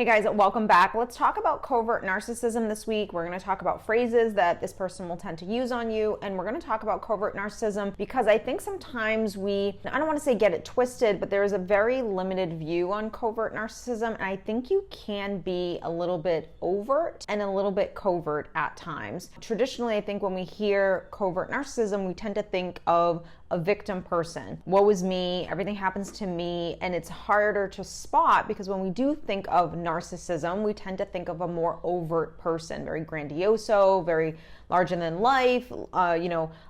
Hey guys, welcome back. Let's talk about covert narcissism this week. We're going to talk about phrases that this person will tend to use on you, and we're going to talk about covert narcissism because I think sometimes I don't want to say get it twisted, but there is a very limited view on covert narcissism, and I think you can be a little bit overt and a little bit covert at times. Traditionally, I think when we hear covert narcissism, we tend to think of a victim person. Woe is me, everything happens to me, and it's harder to spot because when we do think of narcissism, we tend to think of a more overt person, very grandioso, very larger than life,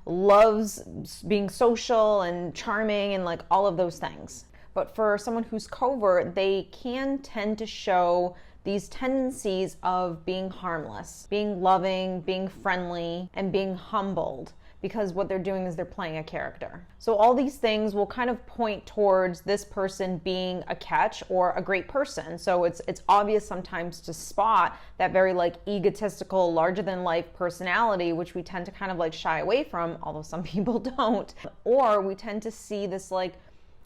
loves being social and charming and like all of those things. But for someone who's covert, they can tend to show these tendencies of being harmless, being loving, being friendly, and being humbled, because what they're doing is they're playing a character. So all these things will kind of point towards this person being a catch or a great person. So it's obvious sometimes to spot that very like egotistical, larger than life personality, which we tend to kind of like shy away from, although some people don't. Or we tend to see this like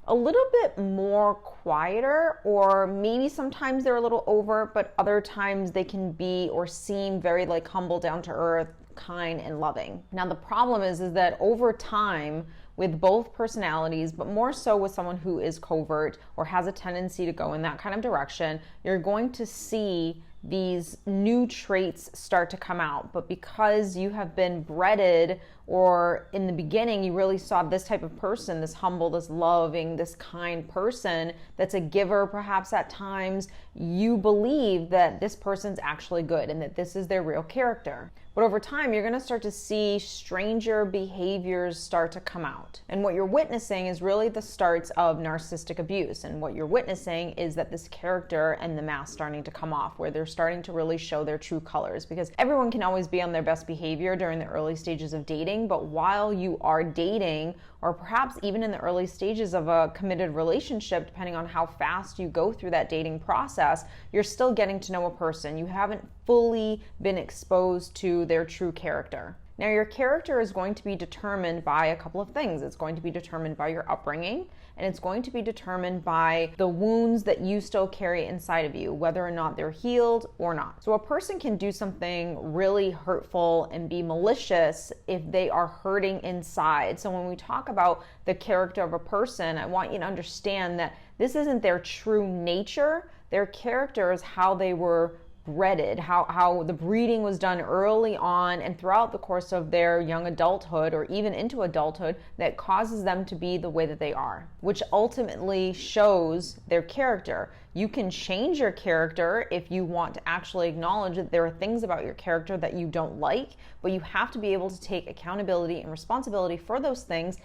a little bit more quieter, or maybe sometimes they're a little overt, but other times they can be or seem very like humble, down to earth, kind and loving. Now the problem is that over time with both personalities, but more so with someone who is covert or has a tendency to go in that kind of direction, you're going to see these new traits start to come out. But because you have been bred, or in the beginning you really saw this type of person, this humble, this loving, this kind person that's a giver perhaps at times, you believe that this person's actually good and that this is their real character. But over time, you're going to start to see stranger behaviors start to come out. And what you're witnessing is really the starts of narcissistic abuse. And what you're witnessing is that this character and the mask starting to come off, where they're starting to really show their true colors. Because everyone can always be on their best behavior during the early stages of dating, but while you are dating, or perhaps even in the early stages of a committed relationship, depending on how fast you go through that dating process, you're still getting to know a person. You haven't fully been exposed to their true character. Now, your character is going to be determined by a couple of things. It's going to be determined by your upbringing, and it's going to be determined by the wounds that you still carry inside of you, whether or not they're healed or not. So a person can do something really hurtful and be malicious if they are hurting inside. So when we talk about the character of a person, I want you to understand that this isn't their true nature. Their character is how they were bred, how the breeding was done early on and throughout the course of their young adulthood or even into adulthood that causes them to be the way that they are, which ultimately shows their character. You can change your character if you want to actually acknowledge that there are things about your character that you don't like, but you have to be able to take accountability and responsibility for those things.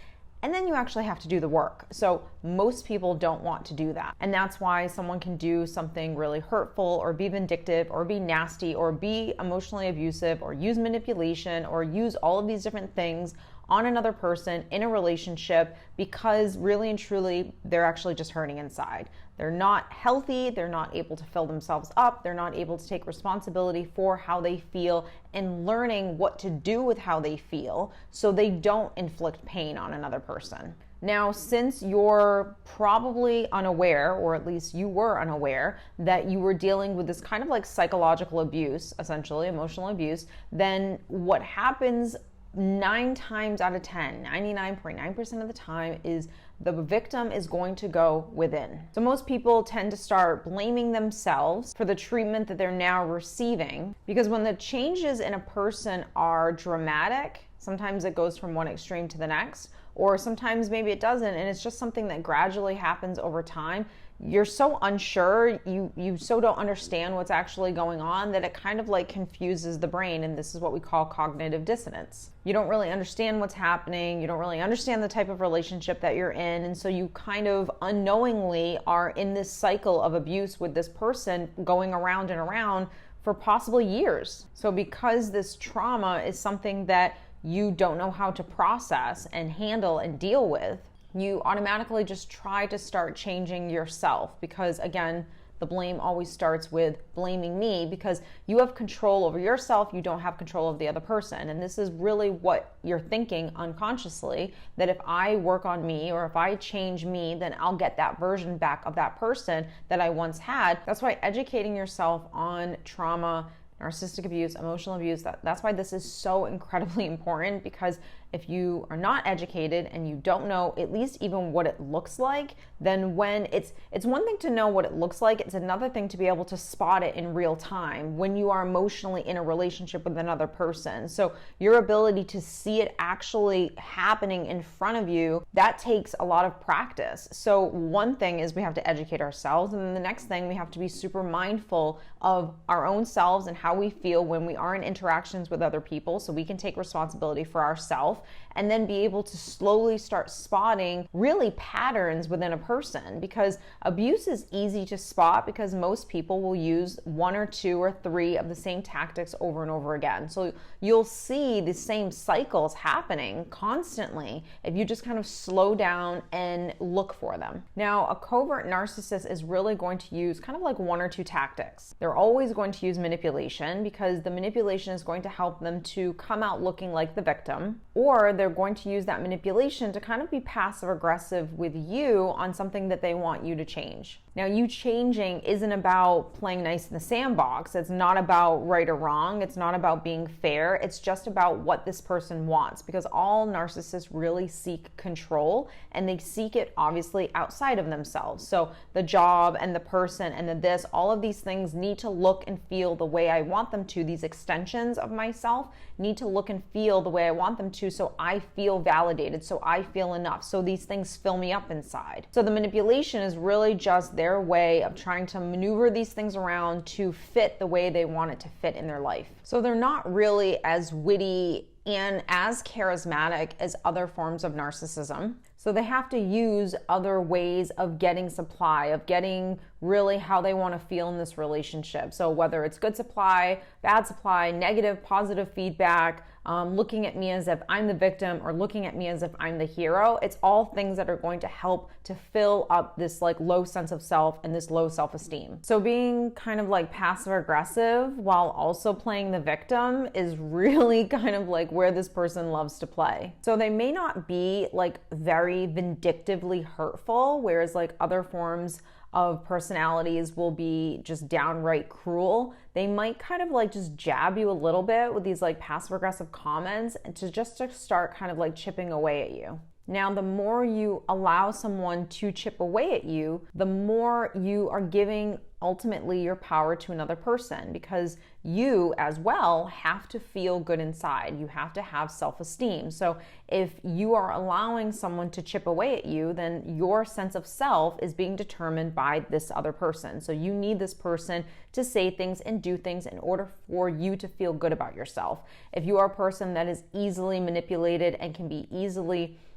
And then you actually have to do the work. So most people don't want to do that. And that's why someone can do something really hurtful or be vindictive or be nasty or be emotionally abusive or use manipulation or use all of these different things on another person in a relationship, because really and truly, they're actually just hurting inside. They're not healthy, they're not able to fill themselves up, they're not able to take responsibility for how they feel and learning what to do with how they feel so they don't inflict pain on another person. Now, since you're probably unaware, or at least you were unaware, that you were dealing with this kind of like psychological abuse, essentially emotional abuse, then what happens 9 times out of 10, 99.9% of the time, is the victim is going to go within. So most people tend to start blaming themselves for the treatment that they're now receiving, because when the changes in a person are dramatic, sometimes it goes from one extreme to the next, or sometimes maybe it doesn't, and it's just something that gradually happens over time. You're so unsure, you so don't understand what's actually going on that it kind of like confuses the brain, and this is what we call cognitive dissonance. You don't really understand what's happening, you don't really understand the type of relationship that you're in, and so you kind of unknowingly are in this cycle of abuse with this person going around and around for possibly years. So because this trauma is something that you don't know how to process and handle and deal with, you automatically just try to start changing yourself, because again, the blame always starts with blaming me because you have control over yourself, you don't have control of the other person. And this is really what you're thinking unconsciously, that if I work on me or if I change me, then I'll get that version back of that person that I once had. That's why educating yourself on trauma, narcissistic abuse, emotional abuse, that's why this is so incredibly important, because if you are not educated and you don't know at least even what it looks like, then when it's one thing to know what it looks like, it's another thing to be able to spot it in real time when you are emotionally in a relationship with another person. So your ability to see it actually happening in front of you, that takes a lot of practice. So one thing is we have to educate ourselves, and then the next thing, we have to be super mindful of our own selves and how we feel when we are in interactions with other people, so we can take responsibility for ourselves and then be able to slowly start spotting really patterns within a person. Because abuse is easy to spot because most people will use 1 or 2 or 3 of the same tactics over and over again. So you'll see the same cycles happening constantly if you just kind of slow down and look for them. Now, a covert narcissist is really going to use kind of like 1 or 2 tactics. They're always going to use manipulation, because the manipulation is going to help them to come out looking like the victim, or they're going to use that manipulation to kind of be passive aggressive with you on something that they want you to change. Now, you changing isn't about playing nice in the sandbox. It's not about right or wrong. It's not about being fair. It's just about what this person wants, because all narcissists really seek control, and they seek it obviously outside of themselves. So the job and the person and the this, all of these things need to look and feel the way I want them to. These extensions of myself need to look and feel the way I want them to, so I feel validated, so I feel enough, so these things fill me up inside. So the manipulation is really just their way of trying to maneuver these things around to fit the way they want it to fit in their life. So they're not really as witty and as charismatic as other forms of narcissism. So they have to use other ways of getting supply, of getting really how they want to feel in this relationship. So whether it's good supply, bad supply, negative, positive feedback, looking at me as if I'm the victim or looking at me as if I'm the hero, it's all things that are going to help to fill up this like low sense of self and this low self-esteem. So being kind of like passive aggressive while also playing the victim is really kind of like where this person loves to play. So they may not be like very vindictively hurtful, whereas like other forms of personalities will be just downright cruel. They might kind of like just jab you a little bit with these like passive aggressive comments and to start kind of like chipping away at you. Now, the more you allow someone to chip away at you, the more you are giving ultimately your power to another person, because you as well have to feel good inside. You have to have self-esteem. So if you are allowing someone to chip away at you, then your sense of self is being determined by this other person. So you need this person to say things and do things in order for you to feel good about yourself. If you are a person that is easily manipulated and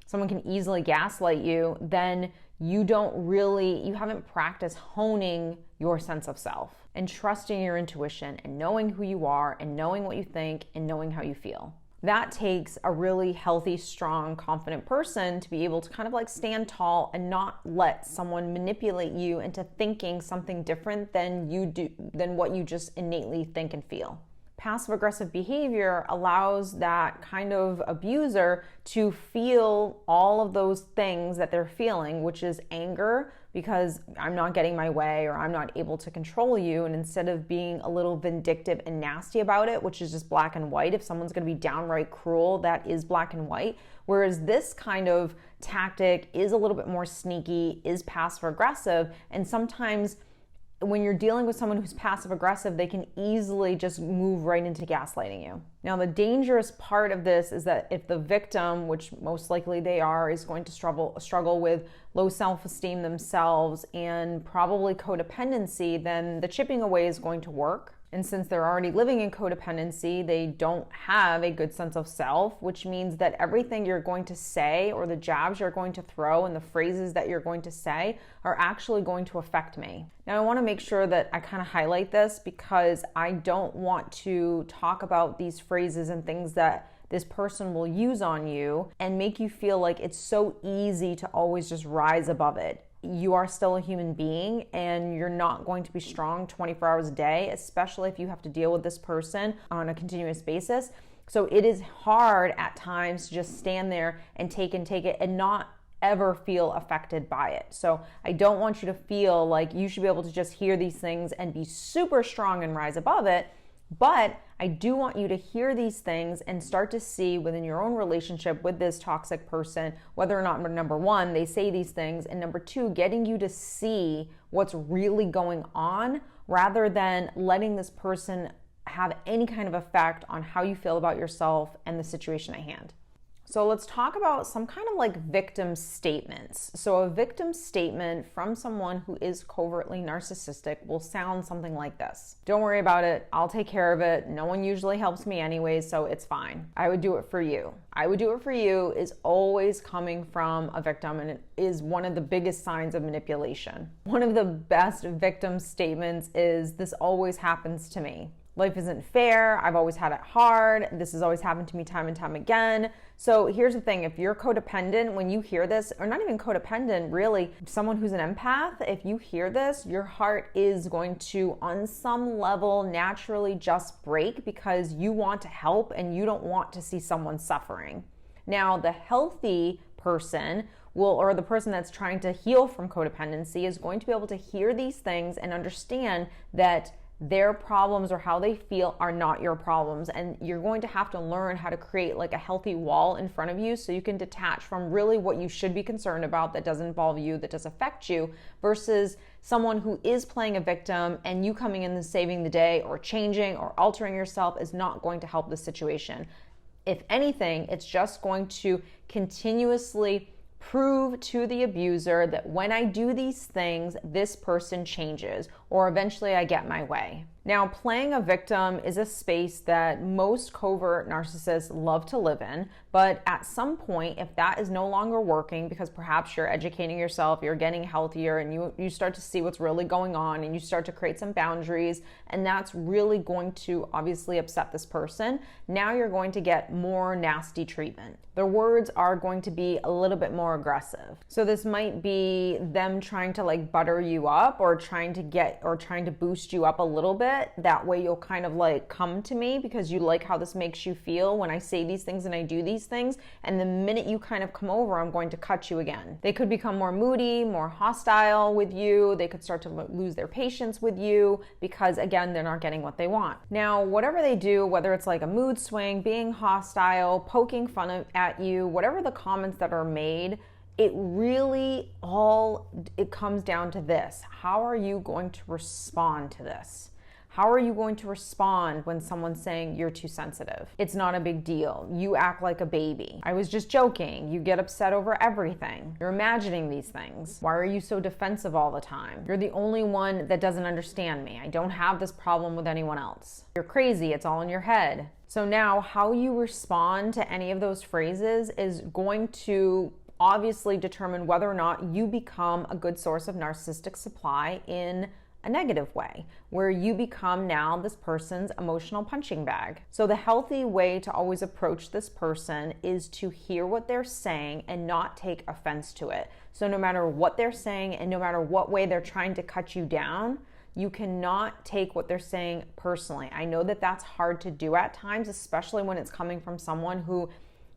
someone can easily gaslight you, then you haven't practiced honing your sense of self and trusting your intuition and knowing who you are and knowing what you think and knowing how you feel. That takes a really healthy, strong, confident person to be able to kind of like stand tall and not let someone manipulate you into thinking something different than what you just innately think and feel. Passive-aggressive behavior allows that kind of abuser to feel all of those things that they're feeling, which is anger because I'm not getting my way or I'm not able to control you. And instead of being a little vindictive and nasty about it, which is just black and white, if someone's going to be downright cruel, that is black and white. Whereas this kind of tactic is a little bit more sneaky, is passive-aggressive, and sometimes when you're dealing with someone who's passive aggressive, they can easily just move right into gaslighting you. Now, the dangerous part of this is that if the victim, which most likely they are, is going to struggle with low self-esteem themselves and probably codependency, then the chipping away is going to work. And since they're already living in codependency, they don't have a good sense of self, which means that everything you're going to say or the jabs you're going to throw and the phrases that you're going to say are actually going to affect me. Now, I want to make sure that I kind of highlight this because I don't want to talk about these phrases and things that this person will use on you and make you feel like it's so easy to always just rise above it. you are still a human being and you're not going to be strong 24 hours a day, especially if you have to deal with this person on a continuous basis. So it is hard at times to just stand there and take it and not ever feel affected by it. So I don't want you to feel like you should be able to just hear these things and be super strong and rise above it. But I do want you to hear these things and start to see within your own relationship with this toxic person, whether or not, number one, they say these things, and number two, getting you to see what's really going on rather than letting this person have any kind of effect on how you feel about yourself and the situation at hand. So let's talk about some kind of like victim statements. So a victim statement from someone who is covertly narcissistic will sound something like this. Don't worry about it. I'll take care of it. No one usually helps me anyways, so it's fine. I would do it for you. I would do it for you is always coming from a victim, and it is one of the biggest signs of manipulation. One of the best victim statements is, this always happens to me. Life isn't fair. I've always had it hard. This has always happened to me time and time again. So here's the thing. If you're codependent, when you hear this, or not even codependent, really, someone who's an empath, if you hear this, your heart is going to, on some level, naturally just break because you want to help and you don't want to see someone suffering. Now, the healthy person or the person that's trying to heal from codependency is going to be able to hear these things and understand that their problems or how they feel are not your problems. And you're going to have to learn how to create like a healthy wall in front of you so you can detach from really what you should be concerned about that doesn't involve you, that does affect you, versus someone who is playing a victim and you coming in and saving the day or changing or altering yourself is not going to help the situation. If anything, it's just going to continuously prove to the abuser that when I do these things, this person changes, or eventually I get my way. Now, playing a victim is a space that most covert narcissists love to live in, but at some point, if that is no longer working because perhaps you're educating yourself, you're getting healthier, and you start to see what's really going on, and you start to create some boundaries, and that's really going to obviously upset this person, now you're going to get more nasty treatment. Their words are going to be a little bit more aggressive. So this might be them trying to like butter you up or trying to boost you up a little bit. That way you'll kind of like come to me because you like how this makes you feel when I say these things and I do these things. And the minute you kind of come over, I'm going to cut you again. They could become more moody, more hostile with you. They could start to lose their patience with you because again, they're not getting what they want. Now, whatever they do, whether it's like a mood swing, being hostile, poking fun at you, whatever the comments that are made, it comes down to this. How are you going to respond to this? How are you going to respond when someone's saying you're too sensitive? It's not a big deal. You act like a baby. I was just joking. You get upset over everything. You're imagining these things. Why are you so defensive all the time? You're the only one that doesn't understand me. I don't have this problem with anyone else. You're crazy. It's all in your head. So now how you respond to any of those phrases is going to obviously determine whether or not you become a good source of narcissistic supply in a negative way, where you become now this person's emotional punching bag. So the healthy way to always approach this person is to hear what they're saying and not take offense to it. So no matter what they're saying and no matter what way they're trying to cut you down, you cannot take what they're saying personally. I know that that's hard to do at times, especially when it's coming from someone who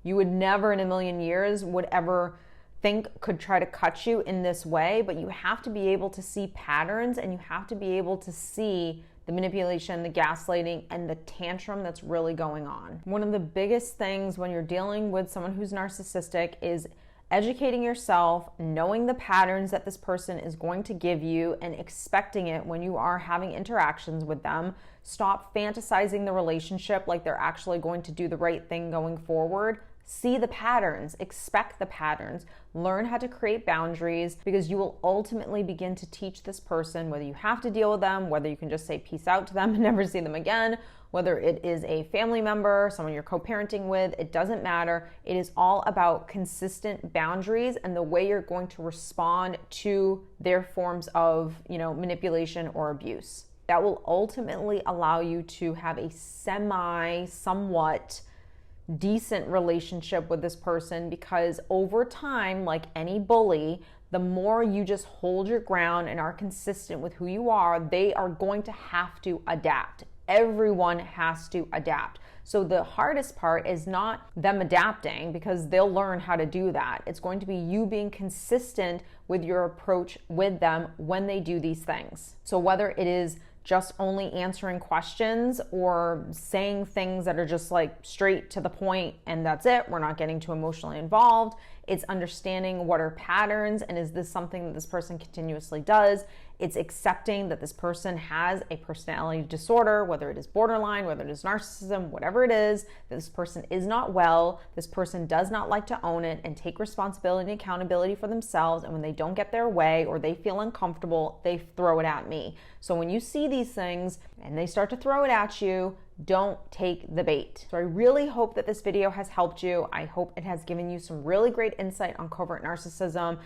you would never in a million years would ever think could try to cut you in this way, but you have to be able to see patterns and you have to be able to see the manipulation, the gaslighting, and the tantrum that's really going on. One of the biggest things when you're dealing with someone who's narcissistic is educating yourself, knowing the patterns that this person is going to give you and expecting it when you are having interactions with them. Stop fantasizing the relationship like they're actually going to do the right thing going forward. See the patterns, expect the patterns, learn how to create boundaries, because you will ultimately begin to teach this person whether you have to deal with them, whether you can just say peace out to them and never see them again, whether it is a family member, someone you're co-parenting with, it doesn't matter. It is all about consistent boundaries and the way you're going to respond to their forms of, manipulation or abuse. That will ultimately allow you to have a somewhat decent relationship with this person, because over time, like any bully, the more you just hold your ground and are consistent with who you are, they are going to have to adapt. Everyone has to adapt. So the hardest part is not them adapting, because they'll learn how to do that. It's going to be you being consistent with your approach with them when they do these things. So whether it is just only answering questions or saying things that are just like straight to the point and that's it, we're not getting too emotionally involved. It's understanding what are patterns and is this something that this person continuously does. It's accepting that this person has a personality disorder, whether it is borderline, whether it is narcissism, whatever it is, that this person is not well, this person does not like to own it and take responsibility and accountability for themselves, and when they don't get their way or they feel uncomfortable, they throw it at me. So when you see these things and they start to throw it at you, don't take the bait. So I really hope that this video has helped you. I hope it has given you some really great insight on covert narcissism,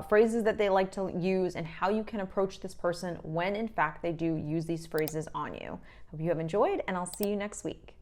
phrases that they like to use, and how you can approach this person when in fact they do use these phrases on you. Hope you have enjoyed, and I'll see you next week.